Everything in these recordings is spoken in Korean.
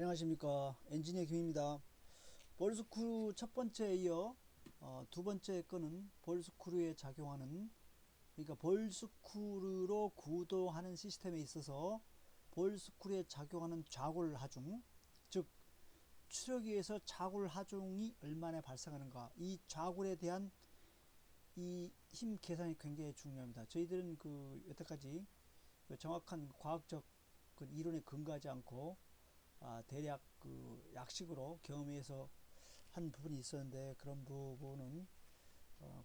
안녕하십니까, 엔지니어 김입니다. 볼스크루 첫 번째에 이어 두 번째 거는 볼스크루에 작용하는, 그러니까 볼스크루로 구동하는 시스템에 있어서 볼스크루에 작용하는 좌골 하중, 즉 추력위에서 좌골 하중이 얼마나 발생하는가, 이 좌골에 대한 이 힘 계산이 굉장히 중요합니다. 저희들은 여태까지 정확한 과학적 이론에 근거하지 않고 대략 약식으로 경험해서 한 부분이 있었는데, 그런 부분은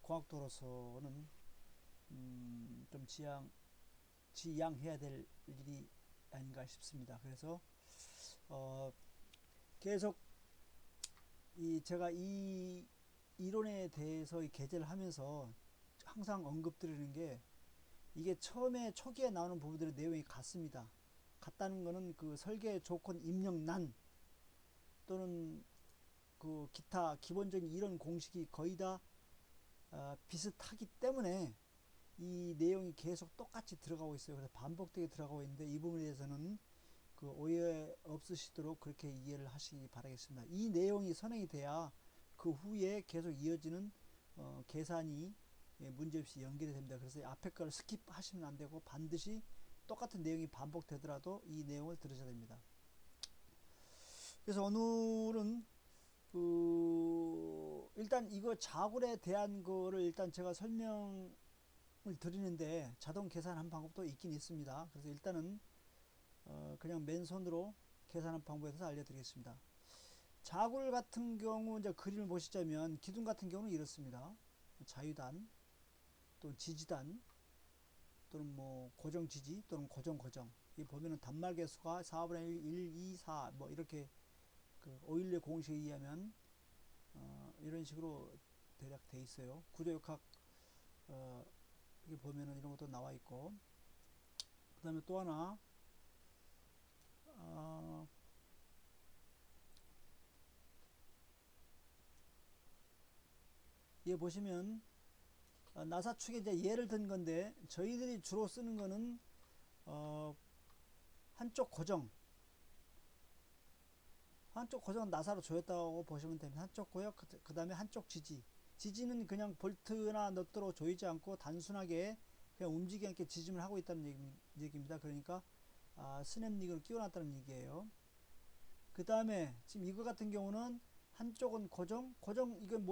공학도로서는 좀 지양해야 될 일이 아닌가 싶습니다. 그래서 계속 제가 이 이론에 대해서 개제를 하면서 항상 언급드리는 게, 이게 처음에 초기에 나오는 부분들의 내용이 같습니다. 같다는 것은 설계 조건 입력란 또는 기타 기본적인 이론 공식이 거의 다 비슷하기 때문에 이 내용이 계속 똑같이 들어가고 있어요. 그래서 반복되게 들어가고 있는데, 이 부분에 대해서는 오해 없으시도록 그렇게 이해를 하시기 바라겠습니다. 이 내용이 선행이 돼야 그 후에 계속 이어지는 계산이 문제없이 연결이 됩니다. 그래서 앞에 거를 스킵하시면 안 되고, 반드시 똑같은 내용이 반복되더라도 이 내용을 들으셔야 됩니다. 그래서 오늘은 일단 이거 자굴에 대한 거를 일단 제가 설명을 드리는데, 자동 계산한 방법도 있긴 있습니다. 그래서 일단은 그냥 맨손으로 계산한 방법에 대해서 알려드리겠습니다. 자굴 같은 경우 이제 그림을 보시자면, 기둥 같은 경우는 이렇습니다. 자유단 또는 지지단 또는 고정 지지 또는 고정 이 보면은 단말개 수가 4분의 1, 1, 2, 4 이렇게 오일리의 공식에 의하면 이런 식으로 대략 돼 있어요. 구조역학 여기 보면은 이런 것도 나와 있고, 그 다음에 또 하나 얘 보시면 나사 축에 이제 예를 든 건데, 저희들이 주로 쓰는 거는 한쪽 고정 나사로 조였다고 보시면 됩니다. 한쪽 고역, 그 다음에 한쪽 지지는 그냥 볼트나 넛으로 조이지 않고 단순하게 그냥 움직이지 않게 지짐을 하고 있다는 얘기입니다. 그러니까 스냅링을 끼워놨다는 얘기예요. 그 다음에 지금 이거 같은 경우는 한쪽은 고정 이건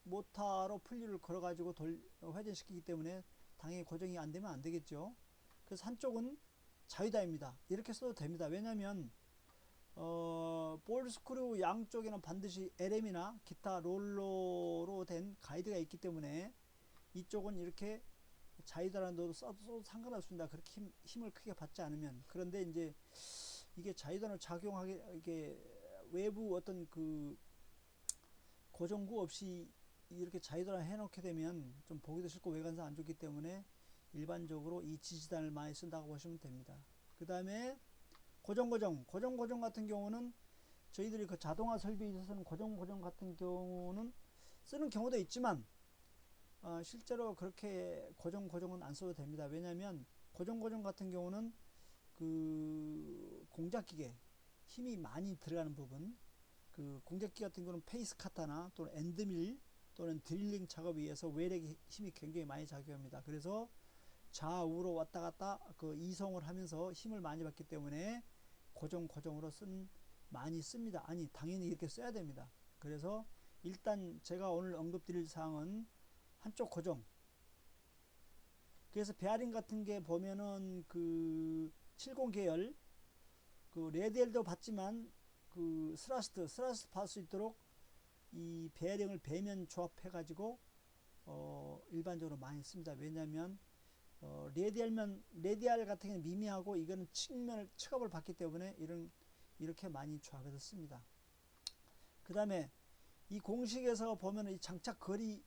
모타로 분류를 걸어가지고 회전시키기 때문에 당연히 고정이 안 되면 안 되겠죠. 그래서 한쪽은 자유다입니다. 이렇게 써도 됩니다. 왜냐면 볼스크루 양쪽에는 반드시 LM이나 기타 롤러로 된 가이드가 있기 때문에 이쪽은 이렇게 자유다라는 넣어도 써도 상관없습니다. 그렇게 힘을 크게 받지 않으면. 그런데 이제 이게 자유단을 작용하게, 이게 외부 어떤 고정구 없이 이렇게 자유단을 해놓게 되면 좀 보기도 싫고 외관상 안 좋기 때문에 일반적으로 이 지지단을 많이 쓴다고 보시면 됩니다. 그 다음에 고정 같은 경우는 저희들이 자동화 설비에 있어서는 고정 같은 경우는 쓰는 경우도 있지만 실제로 그렇게 고정은 안 써도 됩니다. 왜냐하면 고정 같은 경우는 공작기계 힘이 많이 들어가는 부분, 공작기 같은 경우는 페이스 카타나 또는 엔드밀 또는 드릴링 작업에 의해서 외력의 힘이 굉장히 많이 작용합니다. 그래서 좌우로 왔다 갔다 이송을 하면서 힘을 많이 받기 때문에 고정으로 많이 씁니다. 아니, 당연히 이렇게 써야 됩니다. 그래서 일단 제가 오늘 언급드릴 사항은 한쪽 고정. 그래서 베어링 같은 게 보면은 70 계열 레디엘도 받지만 스라스트 받을 수 있도록 이 베어링을 배면 조합해 가지고 일반적으로 많이 씁니다. 왜냐하면 레디알 같은 경우는 미미하고 이거는 측압을 받기 때문에 이렇게 많이 조합해서 씁니다. 그 다음에 이 공식에서 보면 이 장착거리가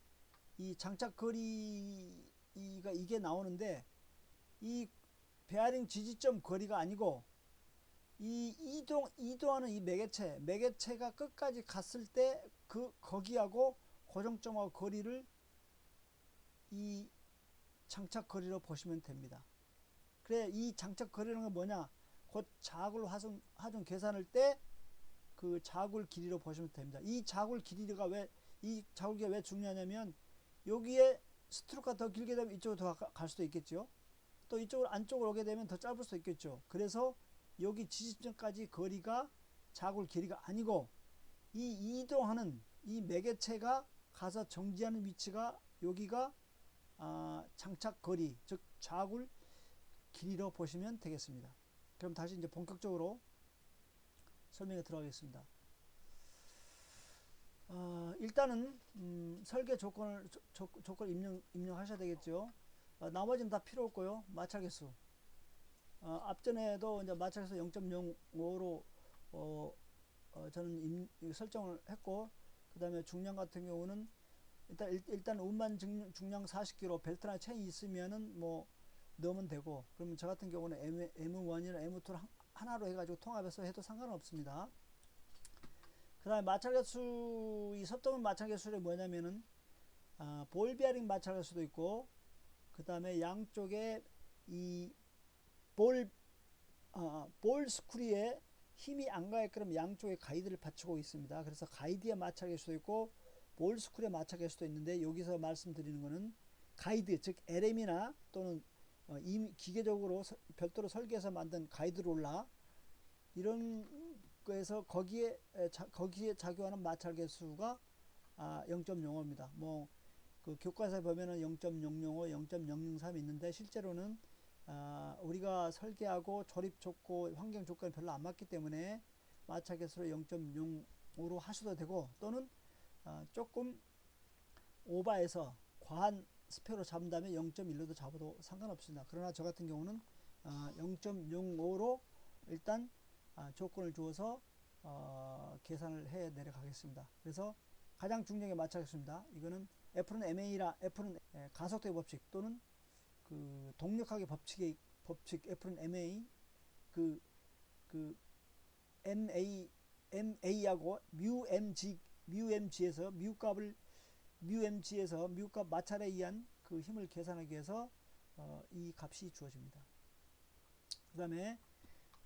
이게 나오는데, 이 베어링 지지점 거리가 아니고 이 이동하는 이 매개체가 끝까지 갔을 때 거기하고 고정점하고 거리를 이 장착 거리로 보시면 됩니다. 그래, 이 장착 거리는 건 뭐냐? 곧 자굴 하중 계산할 때 그 자굴 길이로 보시면 됩니다. 이 자굴 길이가 이 자굴 길이가 왜 중요하냐면 여기에 스트로크가 더 길게 되면 이쪽으로 더 갈 수도 있겠죠. 또 이쪽으로 안쪽으로 오게 되면 더 짧을 수도 있겠죠. 그래서 여기 지지점까지 거리가 자굴 길이가 아니고 이 이동하는 이 매개체가 가서 정지하는 위치가 여기가 장착 거리, 즉 자굴 길이로 보시면 되겠습니다. 그럼 다시 이제 본격적으로 설명에 들어가겠습니다. 일단은 설계 조건을 입력하셔야 되겠죠. 나머지는 다 필요 없고요. 마찰 개수. 앞전에도 이제 마찰 개수 0.05로 저는 설정을 했고, 그 다음에 중량 같은 경우는 일단 운반 중량 40kg 벨트나 체인이 있으면은 뭐 넣으면 되고, 그러면 저 같은 경우는 M1이나 M2를 하나로 해가지고 통합해서 해도 상관은 없습니다. 그 다음에 마찰 개수, 이 섭도면 마찰 개수가 뭐냐면은 볼 베어링 마찰 개수도 있고, 그 다음에 양쪽에 이 볼 스크류에 힘이 안 가게끔 양쪽에 가이드를 받치고 있습니다. 그래서 가이드에 마찰 개수도 있고 볼 스크류에 마찰 개수도 있는데, 여기서 말씀드리는 거는 가이드, 즉 LM이나 또는 이미 기계적으로 별도로 설계해서 만든 가이드 롤러, 이런 거에서 거기에 작용하는 마찰 개수가 0.05입니다. 뭐 그 교과서에 보면은 0.005, 0.003 있는데, 실제로는 우리가 설계하고 조립 좋고 환경 조건이 별로 안 맞기 때문에 마찰 개수를 0.05로 하셔도 되고, 또는 조금 오버해서 과한 스페어로 잡는다면 0.1로도 잡아도 상관없습니다. 그러나 저 같은 경우는 0.05로 일단 조건을 주어서 계산을 해 내려가겠습니다. 그래서 가장 중요하게 마찰했습니다. 이거는 F는 MA라, F는 가속도의 법칙 또는 그 동력학의 법칙 F는 MA, 그 MA하고 뮤MG에서 뮤값 마찰에 의한 그 힘을 계산하기 위해서 이 값이 주어집니다. 그 다음에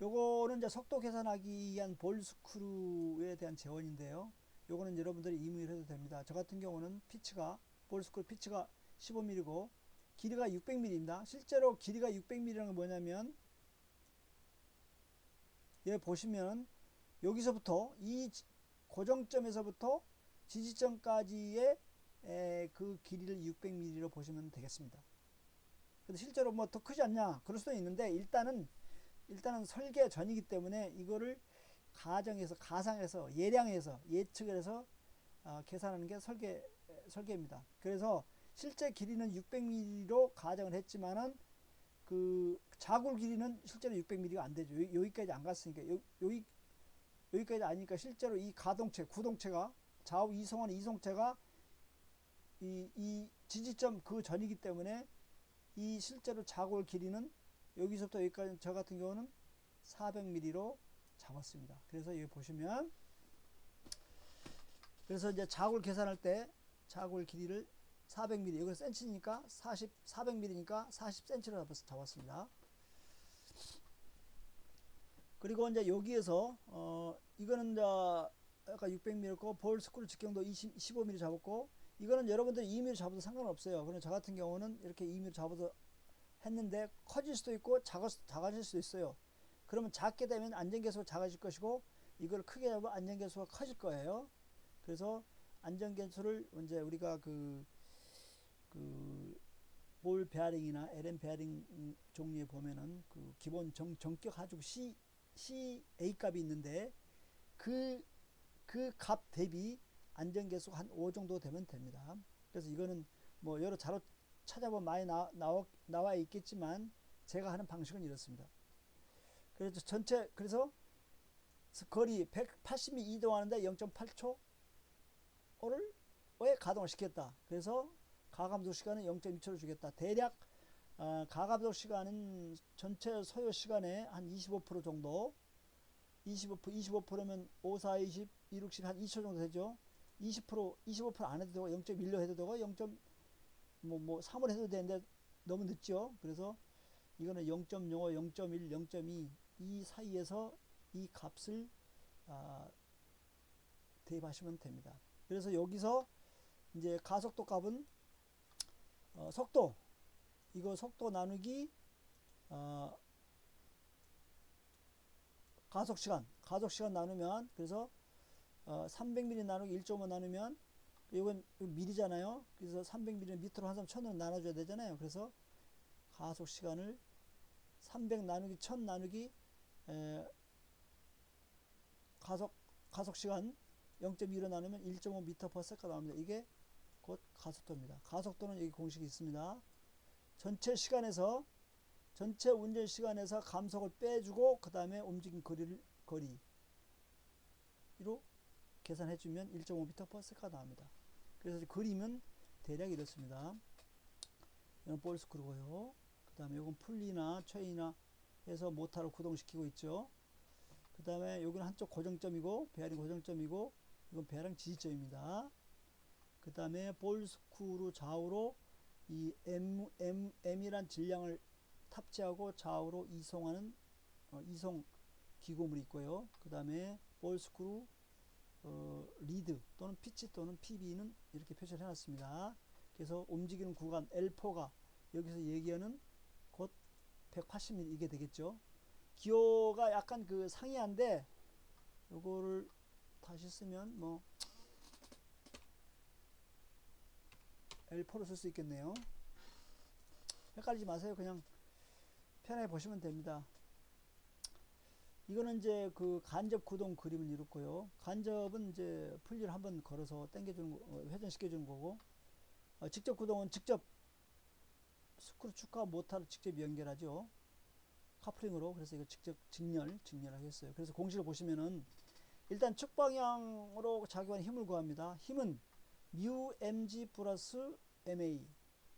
요거는 이제 속도 계산하기 위한 볼 스크류에 대한 재원인데요. 요거는 여러분들이 임의를 해도 됩니다. 저 같은 경우는 볼 스크류 피치가 15mm고 길이가 600mm입니다. 실제로 길이가 600mm라는 건 뭐냐면, 여기 보시면 여기서부터 이 고정점에서부터 지지점까지의 그 길이를 600mm로 보시면 되겠습니다. 근데 실제로 뭐 더 크지 않냐 그럴 수도 있는데, 일단은 설계 전이기 때문에 이거를 가상해서 예량해서 예측을 해서 계산하는 게 설계입니다. 그래서 실제 길이는 600mm로 가정을 했지만은 그 자굴 길이는 실제로 600mm가 안 되죠. 여기까지 안 갔으니까, 여기까지 아니니까 실제로 이 구동체가 좌우 이송체가 이 지지점 그 전이기 때문에 이 실제로 자굴 길이는 여기서부터 여기까지 저 같은 경우는 400mm로 잡았습니다. 그래서 여기 보시면, 그래서 이제 자굴 계산할 때 자굴 길이를 400mm, 여기 센치니까 400mm니까 40cm로 잡았습니다. 그리고 이제 여기에서 이거는 이제 아까 600mm고 볼 스크류 직경도 15mm 잡았고, 이거는 여러분들이 2mm 잡아도 상관없어요. 그럼 저 같은 경우는 이렇게 2mm 잡아도 했는데 커질 수도 있고 작아질 수도 있어요. 그러면 작게 되면 안전계수가 작아질 것이고, 이걸 크게 잡으면 안전계수가 커질 거예요. 그래서 안전계수를 이제 우리가 볼 베어링이나 LM 베어링 종류에 보면은 그 기본 정격 하중 CA 값이 있는데, 그 값 대비 안전계수가 한 5 정도 되면 됩니다. 그래서 이거는 뭐 여러 자료 찾아보면 많이 나와 있겠지만, 제가 하는 방식은 이렇습니다. 그래서 거리 180m 이동하는데 0.8초를 왜 가동을 시켰다. 그래서 가감속 시간은 0.2초를 주겠다. 대략 가감속 시간은 전체 소요 시간의 한 25% 정도, 25%면 5, 4, 20, 2, 6, 10, 한 2초 정도 되죠. 25% 안 해도 되고 0.1로 해도 되고 3을 해도 되는데 너무 늦죠. 그래서 이거는 0.05, 0.1, 0.2 이 사이에서 이 값을 대입하시면 됩니다. 그래서 여기서 이제 가속도 값은 속도, 이거 속도 나누기 가속시간 나누면, 그래서 300mm 나누기 1.5 나누면, 이건 미리잖아요. 그래서 300mm를 미터로 한사람 1000으로 나눠줘야 되잖아요. 그래서 가속시간을 300 나누기 1000 나누기 가속시간 0.2로 나누면 1.5m/s가 나옵니다. 이게 곧 가속도입니다. 가속도는 여기 공식이 있습니다. 전체 운전 시간에서 감속을 빼주고 그 다음에 움직인 거리로 계산해주면 1.5m/s가 나옵니다. 그래서 그림은 대략 이렇습니다. 이건 볼스크루고요. 그 다음에 이건 풀리나 체인이나 해서 모터를 구동시키고 있죠. 그 다음에 여기는 한쪽 고정점이고, 베어링 고정점이고, 이건 베어링 지지점입니다. 그 다음에 볼스크루 좌우로 이 M이란 질량을 탑재하고 좌우로 이송하는 이송 기고물이 있고요. 그 다음에 볼스크루 리드 또는 피치 또는 PB는 이렇게 표시를 해놨습니다. 그래서 움직이는 구간 L4가 여기서 얘기하는 곧 180mm 이게 되겠죠. 기호가 약간 그 상이한데 요거를 다시 쓰면 뭐 L4로 쓸 수 있겠네요. 헷갈리지 마세요. 그냥 편하게 보시면 됩니다. 이거는 이제 그 간접 구동 그림을 이뤘고요. 간접은 이제 풀리를 한번 걸어서 당겨주는 회전시켜주는 거고, 직접 구동은 직접 스크루 축과 모터를 직접 연결하죠. 카프링으로. 그래서 이거 직접 직렬하겠어요. 그래서 공식을 보시면은 일단 축 방향으로 작용하는 힘을 구합니다. 힘은 mu mg 플러스 ma,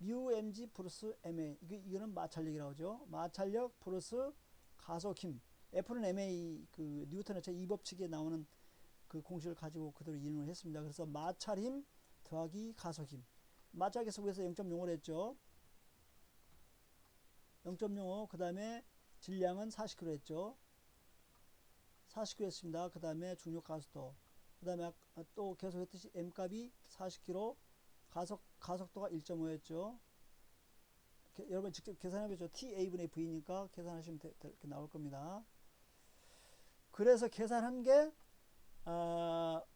mu mg 플러스 ma. 이거는 마찰력이라고 하죠. 마찰력 플러스 가속힘. F는 ma 그 뉴턴의 제2법칙에 나오는 그 공식을 가지고 그대로 이용을 했습니다. 그래서 마찰힘 더하기 가속힘. 마찰계수 구해서 0.05를 했죠. 0.05. 그 다음에 질량은 40kg 했죠. 40kg 했습니다. 그 다음에 중력 가속도. 그 다음에 또 계속 했듯이 M 값이 40kg, 가속도가 1.5였죠. 여러분 직접 계산해보죠. TA분의 V니까 계산하시면 이렇게 나올 겁니다. 그래서 계산한 게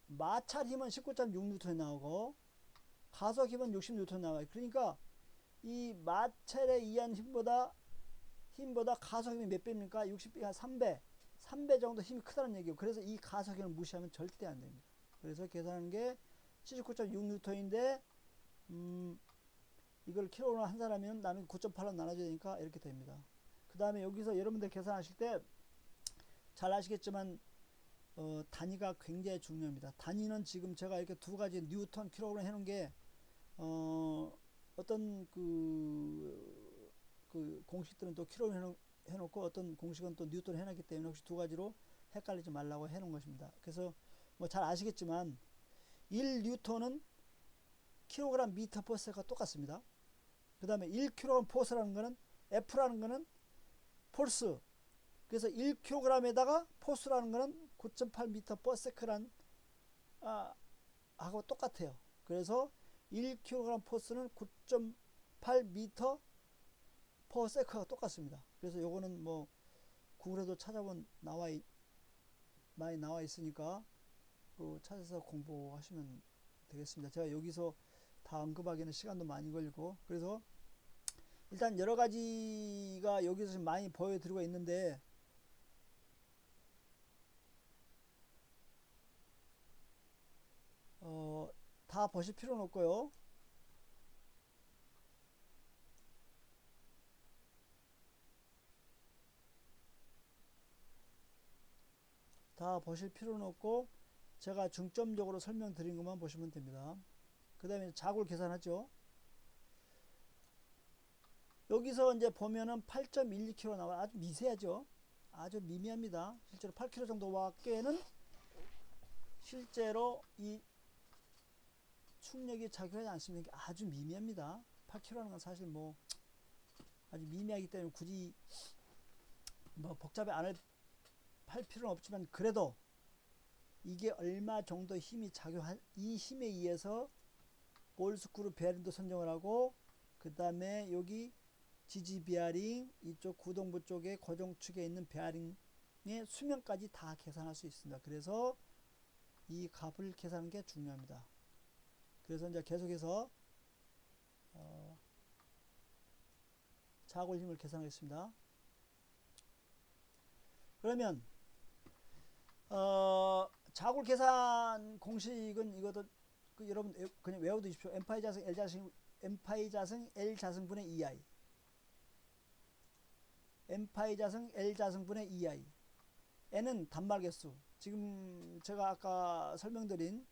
마찰 힘은 19.6N이 나오고 가속 힘은 60N 나와요. 그러니까 이 마찰에 의한 힘보다 가속 힘이 몇 배입니까? 60배, 한 3배 정도 힘이 크다는 얘기예요. 그래서 이 가속 힘을 무시하면 절대 안 됩니다. 그래서 계산한 게 79.6N인데 이걸 킬로로 한 사람이면 나는 9.8로 나눠줘야 되니까 이렇게 됩니다. 그 다음에 여기서 여러분들 계산하실 때 잘 아시겠지만 단위가 굉장히 중요합니다. 단위는 지금 제가 이렇게 두 가지 뉴턴, 킬로그램 해놓은 게 어떤 그 공식들은 또 킬로그램 해놓고 어떤 공식은 또 뉴턴 해놨기 때문에 혹시 두 가지로 헷갈리지 말라고 해놓은 것입니다. 그래서 뭐 잘 아시겠지만 1뉴턴은 킬로그램 미터 포스가 똑같습니다. 그 다음에 1킬로그램 포스라는 거는 F라는 거는 폴스. 그래서 1kg에다가 포스라는 거는 9.8m/s란 하고 똑같아요. 그래서 1kg 포스는 9.8m/s가 똑같습니다. 그래서 요거는 뭐 구글에도 찾아본 많이 나와 있으니까 찾아서 공부하시면 되겠습니다. 제가 여기서 다 언급하기에는 시간도 많이 걸리고, 그래서 일단 여러 가지가 여기서 많이 보여드리고 있는데 다 보실 필요는 없고요. 다 보실 필요는 없고 제가 중점적으로 설명드린 것만 보시면 됩니다. 그 다음에 자굴 계산하죠. 여기서 이제 보면은 8.12kg 나와요. 아주 미세하죠. 아주 미미합니다. 실제로 8kg 정도밖에는 실제로 이 충력이 작용하지 않습니다. 아주 미미합니다. 8kg라는 건 사실 뭐 아주 미미하기 때문에 굳이 뭐 복잡해 안 할 할 필요는 없지만 그래도 이게 얼마 정도 힘이 작용한 이 힘에 의해서 볼스크루 베어링도 선정을 하고 그 다음에 여기 지지 베어링 이쪽 구동부 쪽에 고정축에 있는 베어링의 수명까지 다 계산할 수 있습니다. 그래서 이 값을 계산하는 게 중요합니다. 그래서 이제 계속해서 자골 힘을 계산하겠습니다. 그러면 자골 계산 공식은 이것도 여러분 그냥 외워두십시오. n파이 자승 L 자승분의 2i n파이 자승 L 자승분의 2i n은 단말 개수 지금 제가 아까 설명드린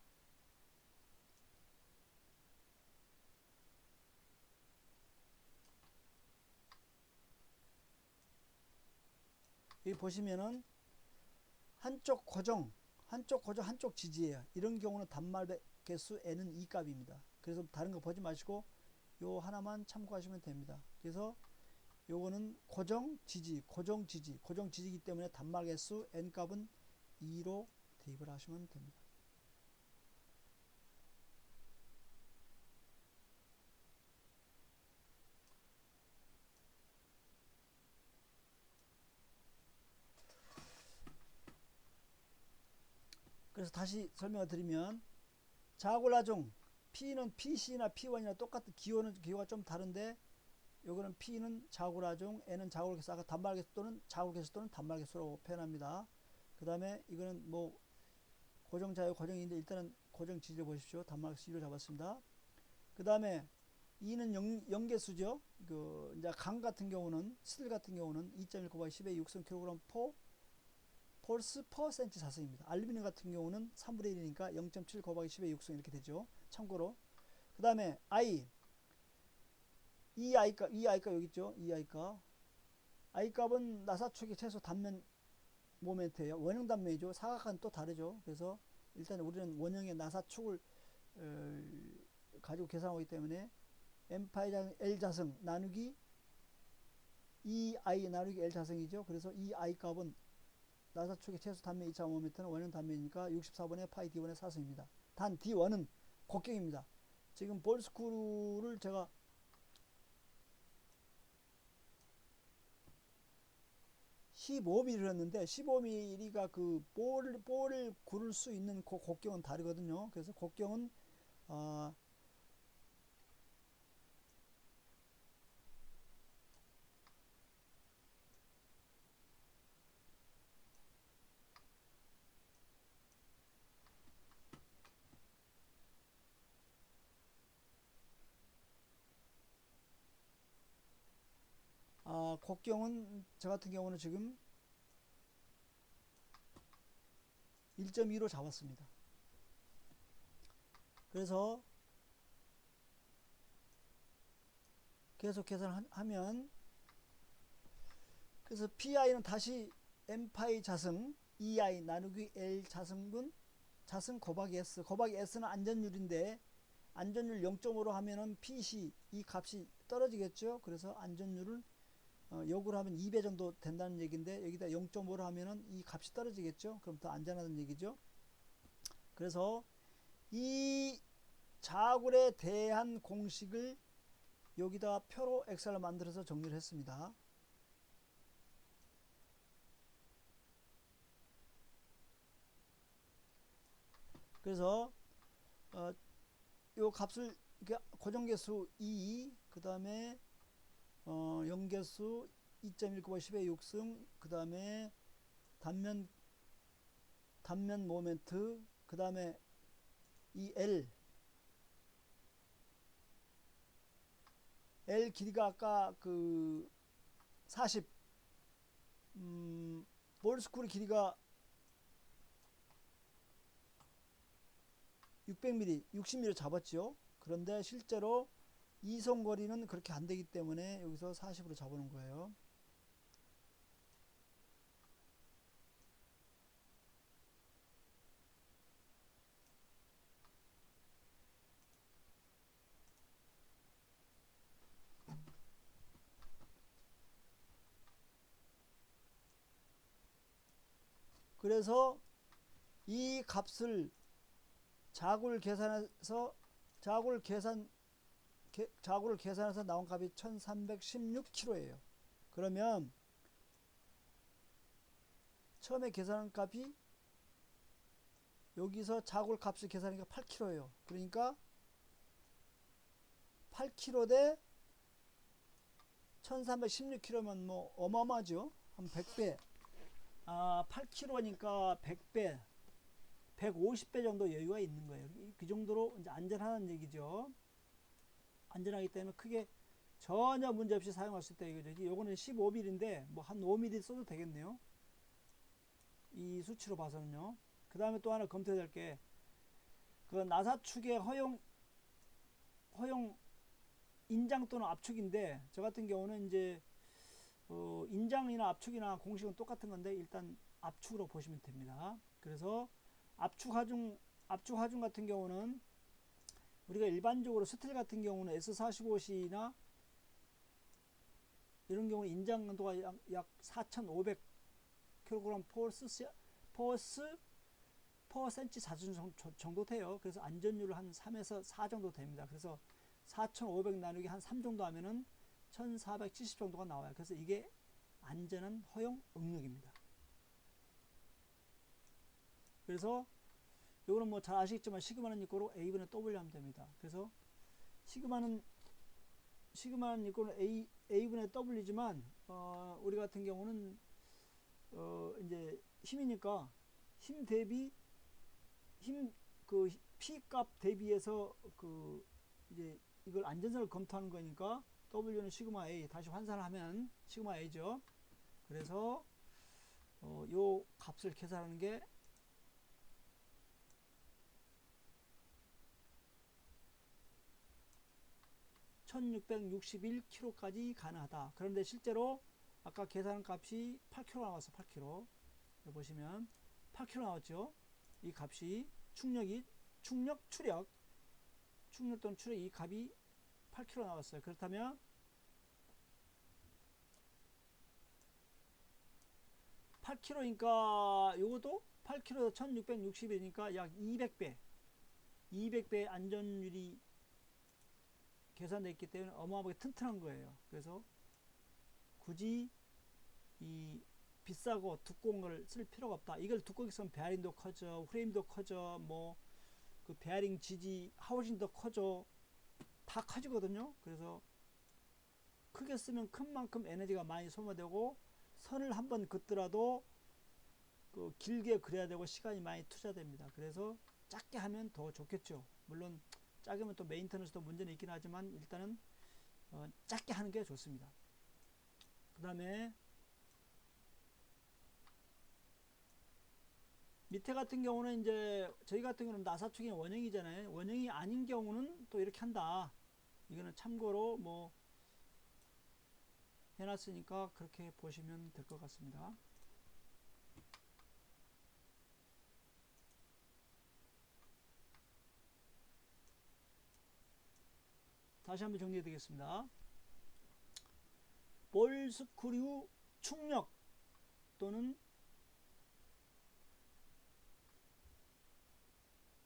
여기 보시면은 한쪽 고정 한쪽 지지예요. 이런 경우는 단말 개수 n은 2값입니다. 그래서 다른 거 보지 마시고 요 하나만 참고하시면 됩니다. 그래서 요거는 고정 지지이기 때문에 단말 개수 n 값은 2로 대입을 하시면 됩니다. 그래서 다시 설명을 드리면 자골라종 P는 PC나 P1이나 똑같은 기호가 좀 다른데 요거는 P는 자골라종 N은 자골개수 아까 단말개수 또는 자골개수 또는 단말개수라고 표현합니다. 그 다음에 이거는 뭐 고정자유 고정인데 일단은 고정지지를 보십시오. 단말개수 2로 잡았습니다. 그 다음에 E는 영계수죠. 그 이제 강 같은 경우는 스틸 같은 경우는 2.1 곱하기 10의 6승 kg 폴스 퍼 센치 자승입니다. 알루미늄 같은 경우는 3분의 1이니까 0.7 곱하기 10의 6승 이렇게 되죠. 참고로 그 다음에 이 I값 여기 있죠. 이 I값은 나사축의 최소 단면 모멘트예요. 원형 단면이죠. 사각은 또 다르죠. 그래서 일단 우리는 원형의 나사축을 가지고 계산하기 때문에 n파이 L 자승 나누기 2i 나누기 L 자승이죠. 그래서 이 I값은 나사축의 최소 단면 2차 모멘트는 원형 단면이니까 64분의 파이 D1의 4승입니다. 단 D1은 곡경입니다. 지금 볼스크루를 제가 15mm를 했는데 15mm가 그 볼을 구를 수 있는 그 곡경은 다르거든요. 그래서 곡경은 곡경은 저 같은 경우는 지금 1.2로 잡았습니다. 그래서 계속 계산하면 그래서 PI는 다시 n파이 자승 2i 나누기 L 자승 곱하기 S는 안전율인데 안전율 0.5로 하면은 PC 이 값이 떨어지겠죠. 그래서 안전율을 요구를 하면 2배 정도 된다는 얘기인데 여기다 0.5로 하면은 이 값이 떨어지겠죠. 그럼 더 안전하다는 얘기죠. 그래서 이 자굴에 대한 공식을 여기다 표로 엑셀을 만들어서 정리를 했습니다. 그래서 요 값을 고정계수 2, 그 다음에 영계수 2.1 곱하기 10의 6승, 그 다음에 단면 모멘트, 그 다음에 이 L 길이가 아까 그 40, 볼스크루 길이가 600mm, 60mm 잡았죠. 그런데 실제로 이송거리는 그렇게 안 되기 때문에 여기서 40으로 잡아놓은 거예요. 그래서 이 값을 자구를 계산해서 나온 값이 1316kg예요. 그러면 처음에 계산한 값이 여기서 자굴 값을 계산하니까 8kg예요. 그러니까 8kg 대 1316kg면 뭐 어마어마하죠. 한 100배. 8kg니까 100배, 150배 정도 여유가 있는 거예요. 그 정도로 이제 안전하다는 얘기죠. 안전하기 때문에 크게 전혀 문제 없이 사용할 수 있다 이거죠. 요거는 15mm인데 뭐 한 5mm 써도 되겠네요. 이 수치로 봐서는요. 그 다음에 또 하나 검토해야 될 게 그 나사 축의 허용 인장 또는 압축인데 저 같은 경우는 이제 인장이나 압축이나 공식은 똑같은 건데 일단 압축으로 보시면 됩니다. 그래서 압축 하중 같은 경우는 우리가 일반적으로 스틸 같은 경우는 S45C나 이런 경우는 인장 강도가 약 4,500kg per cm 자주 정도 돼요. 그래서 안전율 한 3에서 4 정도 됩니다. 그래서 4,500 나누기 한 3 정도 하면은 1,470 정도가 나와요. 그래서 이게 안전한 허용 응력입니다. 그래서 이거는 뭐 잘 아시겠지만 시그마는 이꼬로 A분의 W 하면 됩니다. 그래서 시그마는 이꼬로 A분의 W지만 우리 같은 경우는 이제 힘이니까 그 P 값 대비해서 그 이제 이걸 안전성을 검토하는 거니까 W는 시그마 A 다시 환산을 하면 시그마 A죠. 그래서 요 값을 계산하는 게 1661kg까지 가능하다. 그런데 실제로 아까 계산한 값이 8kg 나왔어. 8kg. 여기 보시면 8kg 나왔죠. 이 값이 충력 또는 추력 이 값이 8kg 나왔어요. 그렇다면 8kg니까 요것도 8kg 1660이니까 약 200배 안전율이 계산되어 있기 때문에 어마어마하게 튼튼한 거예요. 그래서 굳이 이 비싸고 두꺼운 걸 쓸 필요가 없다. 이걸 두껍게 쓰면 베어링도 커져, 프레임도 커져, 뭐 그 베어링 지지, 하우징도 커져, 다 커지거든요. 그래서 크게 쓰면 큰 만큼 에너지가 많이 소모되고 선을 한번 긋더라도 그 길게 그려야 되고 시간이 많이 투자됩니다. 그래서 작게 하면 더 좋겠죠. 물론 작으면 또 메인터넌스도 문제는 있긴 하지만 일단은 작게 하는 게 좋습니다. 그 다음에 밑에 같은 경우는 이제 저희 같은 경우는 나사 축이 원형이잖아요. 원형이 아닌 경우는 또 이렇게 한다. 이거는 참고로 뭐 해놨으니까 그렇게 보시면 될 것 같습니다. 다시 한번 정리해 드리겠습니다. 볼 스크류 충력 또는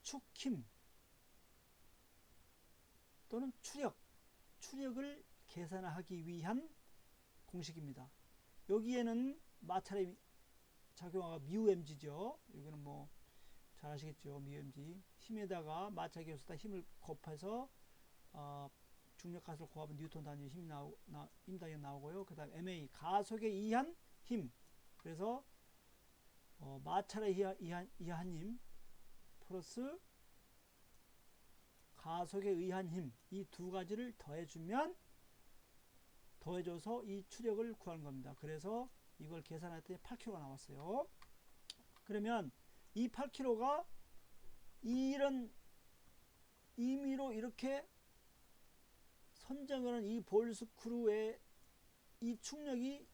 축힘 또는 추력을 계산하기 위한 공식입니다. 여기에는 마찰의 작용하가 μmg죠. 여기는 뭐 잘 아시겠죠. μmg 힘에다가 마찰 계수에다 힘을 곱해서 중력가스를 곱하면 뉴턴 단위 힘 단위 나오고요. 그 다음 ma 가속에 의한 힘. 그래서 마찰에 의한 힘 플러스 가속에 의한 힘, 이 두 가지를 더해줘서 이 추력을 구하는 겁니다. 그래서 이걸 계산할 때 8kg가 나왔어요. 그러면 이 8kg가 이런 임의로 이렇게 선정하는 이 볼 스크루의 이 충력이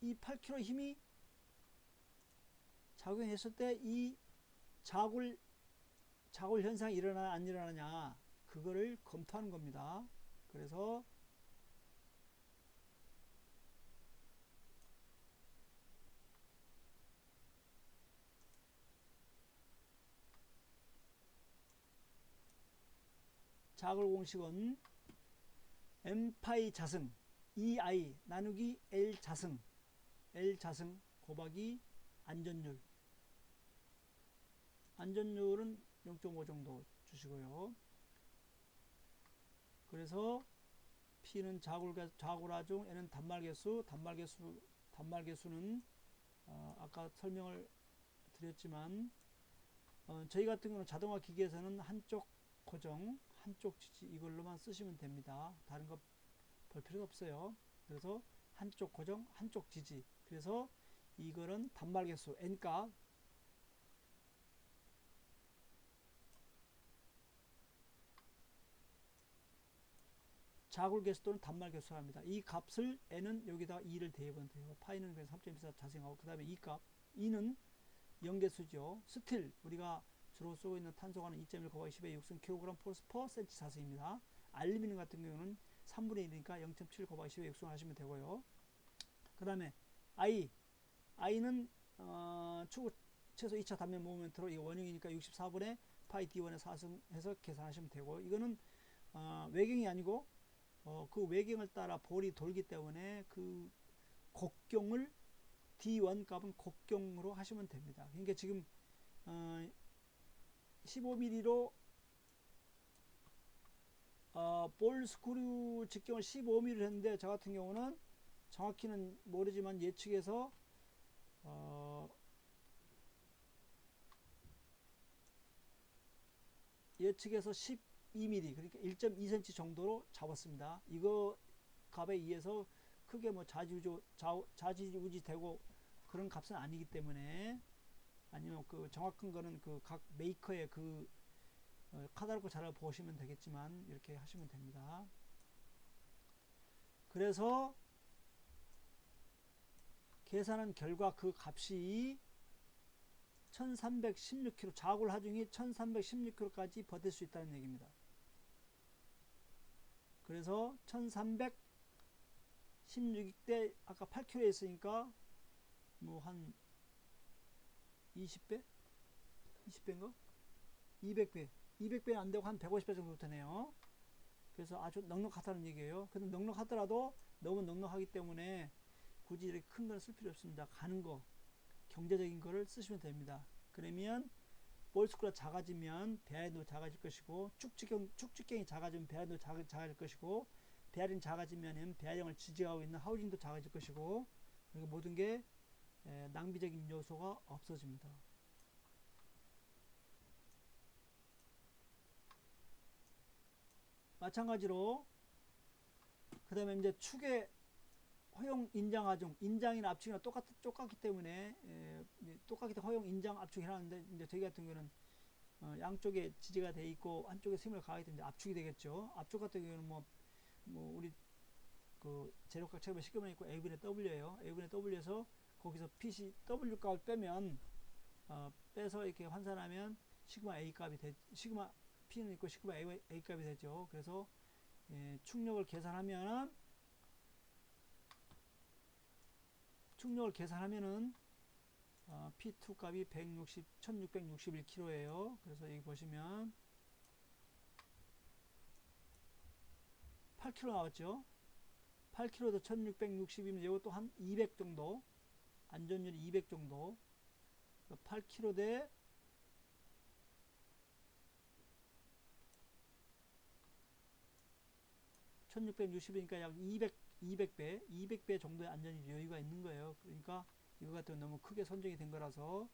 이 8kg 힘이 작용했을 때 이 자굴 현상이 일어나냐 안 일어나냐 그거를 검토하는 겁니다. 그래서 자골 공식은 m파이 자승 EI 나누기 L 자승 곱하기 안전율. 안전율은 0.5 정도 주시고요. 그래서 P는 자골하중, N은 단말계수는 아까 설명을 드렸지만 저희 같은 경우는 자동화 기기에서는 한쪽 고정, 한쪽 지지 이걸로만 쓰시면 됩니다. 다른 거 볼 필요가 없어요. 그래서 한쪽 고정, 한쪽 지지. 그래서 이거는 단말계수 N값 자골계수 또는 단말계수를 합니다. 이 값을 N은 여기다가 2를 대입하면 돼요. 파이는 그래서 3.24 자생하고 그 다음에 이 값 2는 영계수죠. 스틸 우리가 주로 쓰고 있는 탄소가는 2.1 곱하기 10의 6승 kg per cm 자승입니다. 알루미늄 같은 경우는 3분의 1이니까 0.7 곱하기 10의 6승 하시면 되고요. 그 다음에 I는 최소 2차 단면 모멘트로 이거 원형이니까 64분의 파이 D1의 4승 해서 계산하시면 되고, 이거는 외경이 아니고 그 외경을 따라 볼이 돌기 때문에 그 곡경을 D1 값은 곡경으로 하시면 됩니다. 그러니까 지금 15mm로 볼 스크류 직경을 15mm를 했는데 저 같은 경우는 정확히는 모르지만 예측해서 12mm 그러니까 1.2cm 정도로 잡았습니다. 이거 값에 의해서 크게 뭐 좌지우지 되고 그런 값은 아니기 때문에, 아니면 그 정확한 거는 그 각 메이커의 그 카탈로그 자료를 보시면 되겠지만 이렇게 하시면 됩니다. 그래서 계산한 결과 그 값이 1316kg, 자골 하중이 1316kg까지 버틸 수 있다는 얘기입니다. 그래서 1316대 아까 8kg에 있으니까 뭐 한 20배? 20배인가? 200배. 200배는 안 되고 한 150배 정도 되네요. 그래서 아주 넉넉하다는 얘기예요. 근데 넉넉하더라도 너무 넉넉하기 때문에 굳이 이렇게 큰 걸 쓸 필요 없습니다. 가는 거, 경제적인 거를 쓰시면 됩니다. 그러면 볼스크루가 작아지면 베어링도 작아질 것이고, 축직경이 작아지면 베어링도 작아질 것이고, 베어링이 작아지면 베어링을 지지하고 있는 하우징도 작아질 것이고, 그리고 모든 게 낭비적인 요소가 없어집니다. 마찬가지로 그 다음에 이제 축의 허용 인장 하중, 인장이나 압축이나 똑같기 때문에 똑같기 때문에 허용 인장 압축이 하는데, 이제 저희 같은 경우는 양쪽에 지지가 돼 있고 한쪽에 스팀을 가하기 때문에 압축이 되겠죠. 압축 같은 경우는 뭐 우리 그 재료값 처음에 시그마 있고 A분의 W예요. A분의 W에서 거기서 P시 W 값을 빼면 빼서 이렇게 환산하면 시그마 A 값이 시그마 P는 있고 시그마 A 값이 되죠. 그래서 충력을 계산하면은 P2 값이 1661kg예요. 그래서 여기 보시면 8kg 나왔죠. 8kg도 1660이면 이것도 한 200 정도, 안전율이 200 정도. 8kg 대 1660이니까 약 200배 정도의 안전율 여유가 있는 거예요. 그러니까 이거 같은 너무 크게 선정이 된 거라서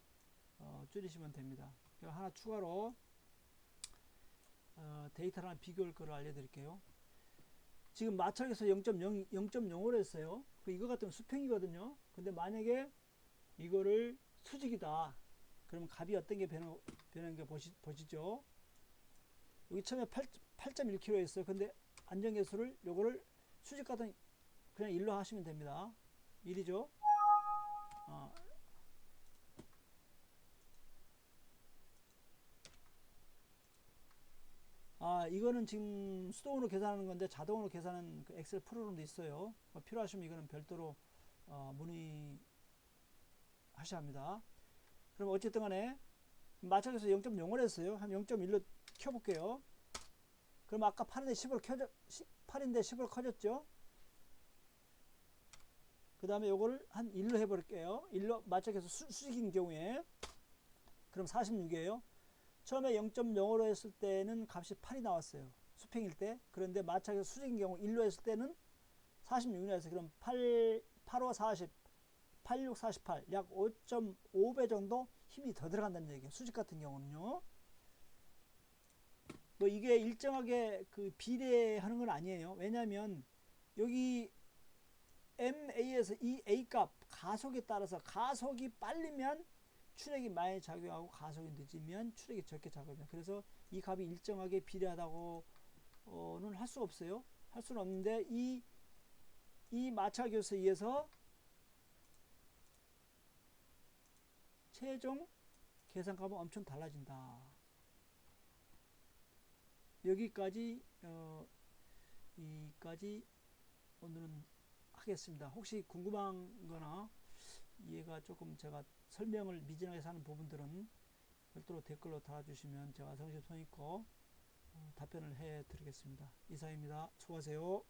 줄이시면 됩니다. 하나 추가로 데이터랑 비교할 거를 알려드릴게요. 지금 마찰에서 0.05로 했어요. 이거 같으면 수평이거든요. 근데 만약에 이거를 수직이다, 그러면 값이 어떤 게 변하는 게 보시죠. 여기 처음에 8.1kg 했어요. 근데 안전계수를 요거를 수직 같은 그냥 1로 하시면 됩니다. 1이죠. 이거는 지금 수동으로 계산하는 건데 자동으로 계산하는 그 엑셀 프로그램도 있어요. 필요하시면 이거는 별도로 문의하셔야 합니다. 그럼 어쨌든 간에 마찰에서 0.0을 했어요. 한 0.1로 켜볼게요. 그럼 아까 8인데 10으로 커졌죠? 그 다음에 요거를 한 1로 해버릴게요. 1로 맞춰서 수직인 경우에. 그럼 46이에요. 처음에 0.05로 했을 때는 값이 8이 나왔어요. 수평일 때. 그런데 마찰해서 수직인 경우 1로 했을 때는 46이 나왔어요. 그럼 8, 5, 40, 86, 48. 약 5.5배 정도 힘이 더 들어간다는 얘기예요. 수직 같은 경우는요. 뭐 이게 일정하게 그 비례하는 건 아니에요. 왜냐하면 여기 MA에서 이 A 값 가속에 따라서 가속이 빨리면 추력이 많이 작용하고 가속이 늦으면 추력이 적게 작용합니다. 그래서 이 값이 일정하게 비례하다고는 할 수 없어요. 할 수는 없는데 이 마찰교수에 의해서 최종 계산값은 엄청 달라진다. 여기까지 이까지 오늘은 하겠습니다. 혹시 궁금한 거나 이해가 조금 제가 설명을 미진하게 하는 부분들은 별도로 댓글로 달아주시면 제가 성심성의껏 답변을 해 드리겠습니다. 이상입니다. 수고하세요.